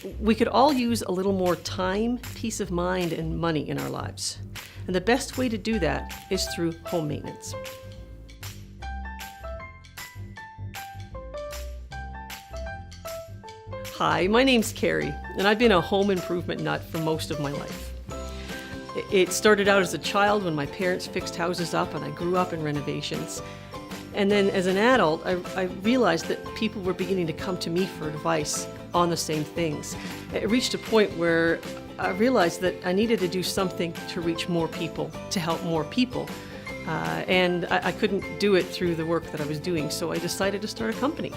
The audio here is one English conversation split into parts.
We could all use a little more time, peace of mind, and money in our lives. And the best way to do that is through home maintenance. Hi, my name's Carrie, and I've been a home improvement nut for most of my life. It started out as a child when my parents fixed houses up and I grew up in renovations. And then as an adult, I realized that people were beginning to come to me for advice on the same things. It reached a point where I realized that I needed to do something to reach more people, to help more people. And I couldn't do it through the work that I was doing, so I decided to start a company.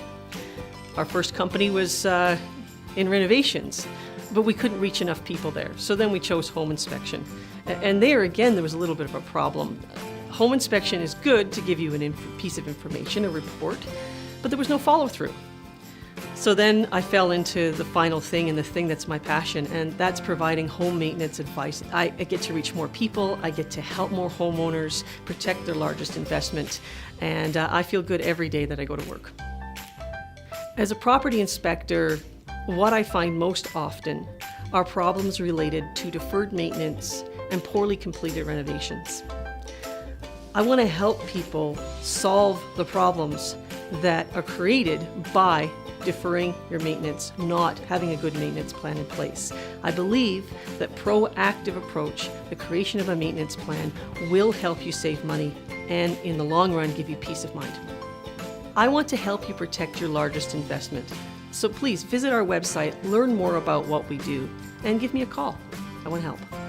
Our first company was in renovations, but we couldn't reach enough people there. So then we chose home inspection. And there again, there was a little bit of a problem. Home inspection is good to give you a piece of information, a report, but there was no follow-through. So then I fell into the final thing and the thing that's my passion, and that's providing home maintenance advice. I get to reach more people, I get to help more homeowners protect their largest investment, and I feel good every day that I go to work. As a property inspector, what I find most often are problems related to deferred maintenance and poorly completed renovations. I want to help people solve the problems that are created by deferring your maintenance, not having a good maintenance plan in place. I believe that proactive approach, the creation of a maintenance plan, will help you save money and in the long run give you peace of mind. I want to help you protect your largest investment. So please visit our website, learn more about what we do, and give me a call. I want to help.